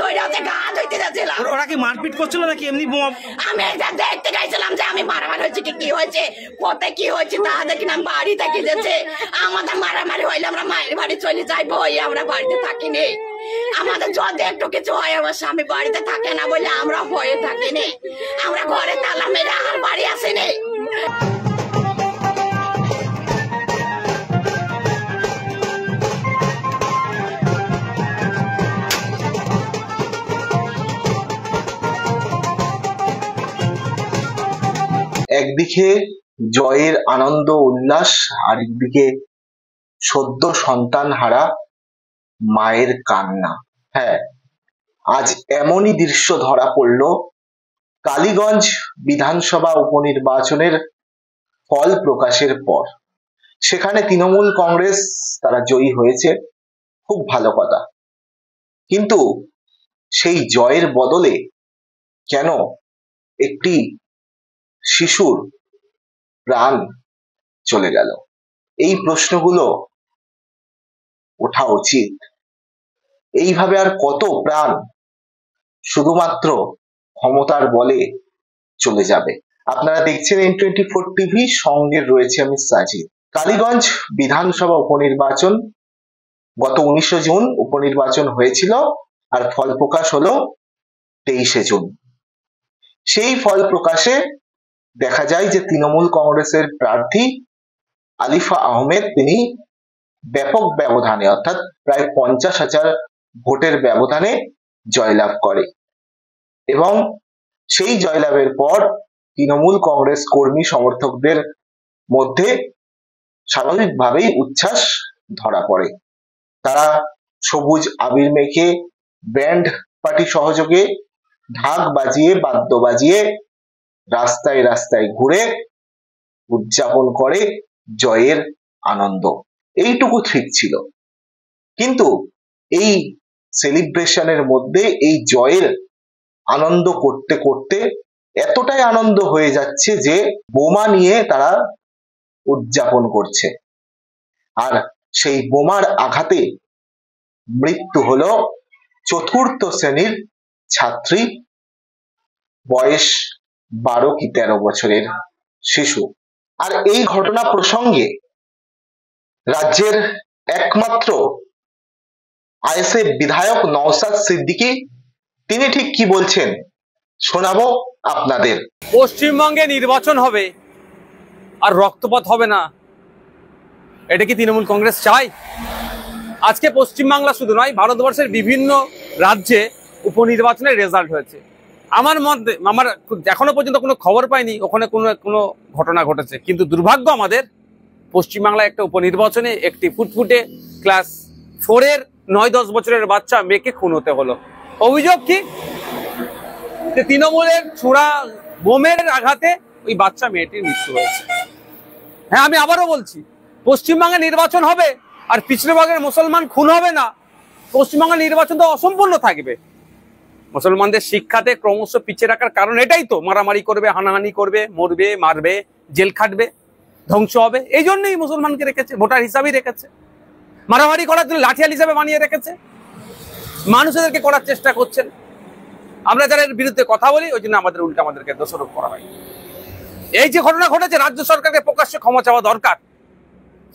ধরে আছে, গা ধুইতে যাচ্ছিলাম। ওরা কি মারপিট করছিল নাকি এমনি? আমি দেখতে গেছিলাম যে আমি মারামারি হয়েছে কি হয়েছে, পথে কি হয়েছে তা দেখি না, বাড়ি থেকে যেছে। আমাদের মারামারি হইলে আমরা মায়ের বাড়ি চলে যাইবো, আমরা বাড়িতে থাকিনি। আমাদের যদি একটু কিছু হয় আমার স্বামী বাড়িতে থাকে না বলে আমরা ভয়ে থাকিনি, আমরা ঘরে তালা মেরে আর বাড়ি আসিনি। একদিকে জয়ের আনন্দ উল্লাস, আর একদিকে সদ্য সন্তান হারা মায়ের কান্না। হ্যাঁ, আজ এমনই দৃশ্য ধরা পড়ল কালীগঞ্জ বিধানসভা উপনির্বাচনের ফল প্রকাশের পর। সেখানে তৃণমূল কংগ্রেস তারা জয়ী হয়েছে, খুব ভালো কথা, কিন্তু সেই জয়ের বদলে কেন একটি শিশুর প্রাণ চলে গেল? এই প্রশ্নগুলো ওঠা উচিত। এইভাবে আর কত প্রাণ শুধুমাত্র ক্ষমতার বলে চলে যাবে? আপনারা দেখছেন N24 টিভি, সঙ্গে রয়েছে আমি সাজিদ। কালীগঞ্জ বিধানসভা উপনির্বাচন গত 19 জুন উপনির্বাচন হয়েছিল, আর ফল প্রকাশ হলো 23 জুন। সেই ফল প্রকাশে দেখা যায় যে তৃণমূল কংগ্রেসের প্রার্থী আলিফা আহমেদ তিনি ব্যাপক ব্যবধানে, অর্থাৎ প্রায় 50,000 ভোটের ব্যবধানে জয়লাভ করে, এবং সেই জয়লাভের পর তৃণমূল কংগ্রেস কর্মী সমর্থকদের মধ্যে স্বাভাবিকভাবেই উচ্ছ্বাস ধরা পড়ে। তারা সবুজ আবির মেখে ব্যান্ড পার্টি সহযোগে ঢাক বাজিয়ে বাদ্য বাজিয়ে রাস্তায় রাস্তায় ঘুরে উদযাপন করে জয়ের আনন্দ। এইটুকু ঠিক ছিল, কিন্তু এই সেলিব্রেশনের মধ্যে এই জয়ের আনন্দ করতে করতে এতটাই আনন্দ হয়ে যাচ্ছে যে বোমা নিয়ে তারা উদযাপন করছে, আর সেই বোমার আঘাতে মৃত্যু হলো 4র্থ শ্রেণীর ছাত্রী, বয়স 12 কি 13 বছরের শিশু। আর এই ঘটনা প্রসঙ্গে রাজ্যের একমাত্র আইএসএফ বিধায়ক নওশাদ সিদ্দিকী তিনি ঠিক কি বলছেন শোনাবো আপনাদের। পশ্চিমবঙ্গে নির্বাচন হবে আর রক্তপাত হবে না, এটা কি তৃণমূল কংগ্রেস চায়? আজকে পশ্চিমবাংলা শুধু নয়, ভারতবর্ষের বিভিন্ন রাজ্যে উপনির্বাচনের রেজাল্ট হয়েছে। আমার এখনো পর্যন্ত কোনো খবর পাইনি ওখানে কোনো ঘটনা ঘটেছে, কিন্তু দুর্ভাগ্য আমাদের পশ্চিমবাংলায় একটা উপনির্বাচনে একটি ফুটফুটে ক্লাস 4-এর 9-10 বছরের বাচ্চা মেয়েকে খুন হতে হলো। অভিযোগ কি? যে তৃণমূলের ছোড়া বোমের আঘাতে ওই বাচ্চা মেয়েটির মৃত্যু হয়েছে। হ্যাঁ, আমি আবারও বলছি, পশ্চিমবঙ্গে নির্বাচন হবে আর পিছড়েবাগের মুসলমান খুন হবে না, পশ্চিমবঙ্গের নির্বাচন তো অসম্পূর্ণ থাকবে। মুসলমানদের শিক্ষাতে ক্রমশ পিছিয়ে রাখার কারণ এটাই তো, মারামারি করবে, হানাহানি করবে, মরবে, মারবে, জেল খাটবে, ধ্বংস হবে। এই জন্যই মুসলমানকে রেখেছে, ভোটার হিসাবেই রেখেছে, মারামারি করার জন্য লাঠিয়াল হিসাবে বানিয়ে রেখেছে, মানুষদেরকে করার চেষ্টা করছেন। আমরা যারা এর বিরুদ্ধে কথা বলি ওই জন্য আমাদেরকে দোষারোপ করা হয়। এই যে ঘটনা ঘটেছে, রাজ্য সরকারকে প্রকাশ্যে ক্ষমা চাওয়া দরকার।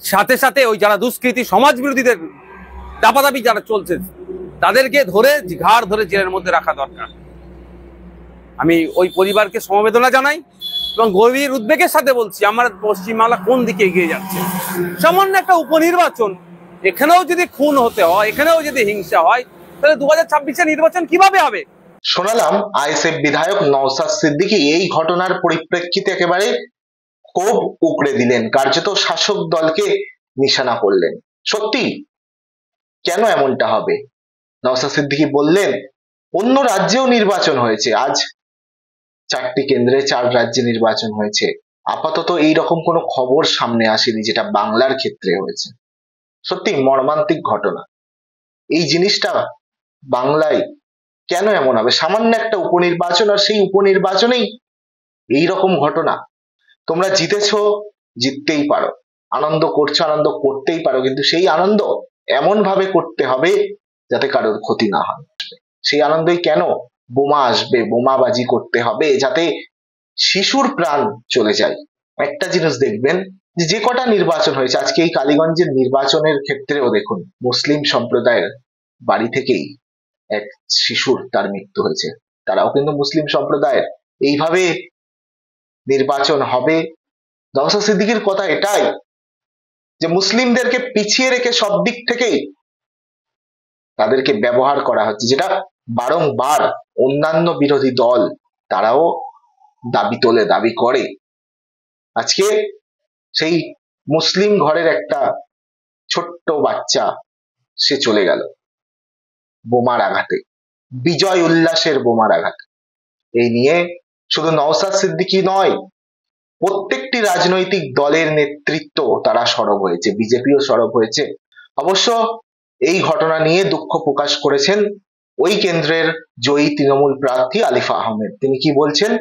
সাথে সাথে ওই যারা দুষ্কৃতী সমাজ বিরোধীদের দাপাদাপি যারা চলছে তাদেরকে ধরে ঘাড় ধরে জেলের মধ্যে রাখা দরকার। আমি ওই পরিবারকে সমবেদনা জানাই এবং গভীর উদ্বেগের সাথে বলছি, আমার পশ্চিমবাংলা কোন দিকে এগিয়ে যাচ্ছে। সামান্য একটা উপনির্বাচন, এখানেও যদি খুন হতে হয়, এখানেও যদি হিংসা হয়, তাহলে 2026-এর নির্বাচন কিভাবে হবে? শোনালাম আইএসএফ বিধায়ক নওশাদ সিদ্দিকী এই ঘটনার পরিপ্রেক্ষিতে একেবারে ক্ষোভ উগড়ে দিলেন, কার্যত শাসক দলকে নিশানা করলেন। সত্যি কেন এমনটা হবে? নওশাদ সিদ্দিকী বললেন অন্য রাজ্যেও নির্বাচন হয়েছে, আজ 4টি কেন্দ্রে 4 রাজ্যে নির্বাচন হয়েছে, আপাতত এইরকম কোনো খবর সামনে আসেনি যেটা বাংলার ক্ষেত্রে হয়েছে। সত্যি মর্মান্তিক ঘটনা। এই জিনিসটা বাংলায় কেন এমন হবে? সামান্য একটা উপনির্বাচন, আর সেই উপনির্বাচনেই এইরকম ঘটনা। তোমরা জিতেছো, জিততেই পারো, আনন্দ করছো, আনন্দ করতেই পারো, কিন্তু সেই আনন্দ এমন ভাবে করতে হবে যাতে কারোর ক্ষতি না হয়। সেই আনন্দই কেন বোমা আসবে, বোমাবাজি করতে হবে যাতে শিশুর প্রাণ চলে যায়। একটা জিনিস দেখবেন যে যে কটা নির্বাচন হয়েছে, আজকে এই কালীগঞ্জের নির্বাচনের ক্ষেত্রেও দেখুন মুসলিম সম্প্রদায়ের বাড়ি থেকেই এক শিশুর তার মৃত্যু হয়েছে। তারাও কিন্তু মুসলিম সম্প্রদায়ের। এইভাবে নির্বাচন হবে। নওশাদ সিদ্দিকীর কথা এটাই যে মুসলিমদেরকে পিছিয়ে রেখে সব দিক থেকেই তাদেরকে ব্যবহার করা হচ্ছে, যেটা বারংবার অন্যান্য বিরোধী দল তারাও দাবি করে। আজকে সেই মুসলিম ঘরের একটা ছোট্ট বাচ্চা সে চলে গেল বোমার আঘাতে, বিজয় উল্লাসের বোমার আঘাতে। এই নিয়ে শুধু নওশাদ সিদ্দিকী নয়, প্রত্যেকটি রাজনৈতিক দলের নেতৃত্ব তারা সরব হয়েছে, বিজেপিও সরব হয়েছে। অবশ্য এই ঘটনা নিয়ে দুঃখ প্রকাশ করেছেন ওই কেন্দ্রের জয়ী তৃণমূল প্রার্থী আলিফা আহমেদ। তিনি কি বলছেন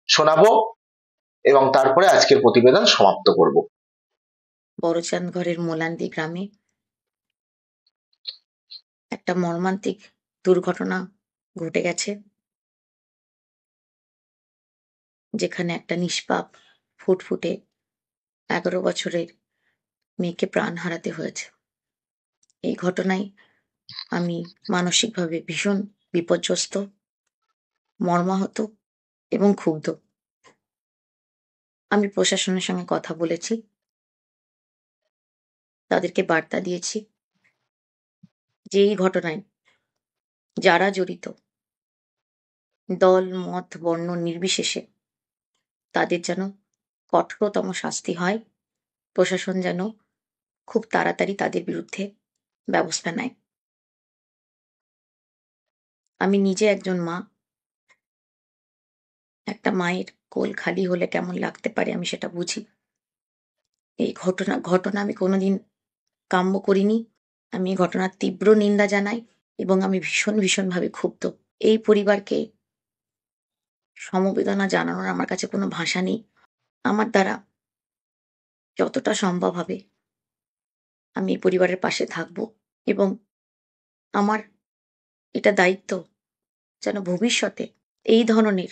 শোনাবো এবং তারপরে আজকের প্রতিবেদন সমাপ্ত করব। বড়চাঁদঘরের মোলান্দি গ্রামে একটা মর্মান্তিক দুর্ঘটনা ঘটে গেছে, যেখানে একটা নিষ্পাপ ফুটফুটে 11 বছরের মেয়েকে প্রাণ হারাতে হয়েছে। এই ঘটনায় আমি মানসিকভাবে ভীষণ বিপর্যস্ত, মর্মাহত এবং ক্ষুব্ধ। আমি প্রশাসনের সঙ্গে কথা বলেছি, তাদেরকে বার্তা দিয়েছি যে এই ঘটনায় যারা জড়িত দল মত বর্ণ নির্বিশেষে তাদের যেন কঠোরতম শাস্তি হয়, প্রশাসন যেন খুব তাড়াতাড়ি তাদের বিরুদ্ধে ব্যবস্থা নেয়। আমি নিজে একজন মা, একটা মায়ের কোল খালি হলে কেমন লাগতে পারে আমি সেটা বুঝি। এই ঘটনা আমি কোনোদিন কাম্য করিনি। আমি এই ঘটনার তীব্র নিন্দা জানাই এবং আমি ভীষণভাবে ক্ষুব্ধ। এই পরিবারকে সমবেদনা জানানোর আমার কাছে কোনো ভাষা নেই। আমার দ্বারা যতটা সম্ভব হবে আমি এই পরিবারের পাশে থাকব এবং আমার এটা দায়িত্ব যেন ভবিষ্যতে এই ধরনের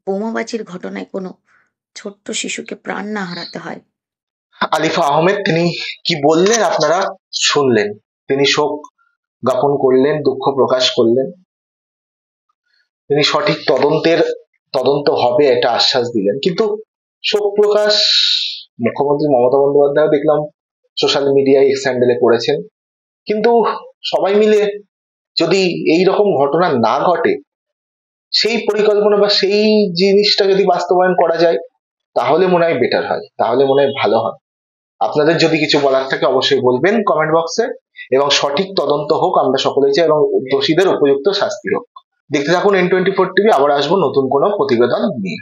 বোমাবাজির ঘটনায় কোনো ছোট্ট শিশুকে প্রাণ না হারাতে হয়। আলিফা আহমেদ তিনি কি বললেন আপনারা শুনলেন। তিনি শোক জ্ঞাপন করলেন, দুঃখ প্রকাশ করলেন। তিনি সঠিক তদন্ত হবে এটা আশ্বাস দিলেন। কিন্তু শোক প্রকাশ মুখ্যমন্ত্রী মমতা বন্দ্যোপাধ্যায় দেখলাম সোশ্যাল মিডিয়ায় এক্স হ্যান্ডেলে করেছেন। কিন্তু সবাই মিলে যদি এই রকম ঘটনা না ঘটে, সেই পরিকল্পনা বা সেই জিনিসটা যদি বাস্তবায়ন করা যায় তাহলে মনে হয় বেটার হয়, তাহলে মনে হয় ভালো হয়। আপনাদের যদি কিছু বলার থাকে অবশ্যই বলবেন কমেন্ট বক্সে, এবং সঠিক তদন্ত হোক আমরা সকলেই চাই, এবং দোষীদের উপযুক্ত শাস্তি হোক। দেখতে থাকুন N24 টিভি। আবার আসবো নতুন কোনো প্রতিবেদন নিয়ে।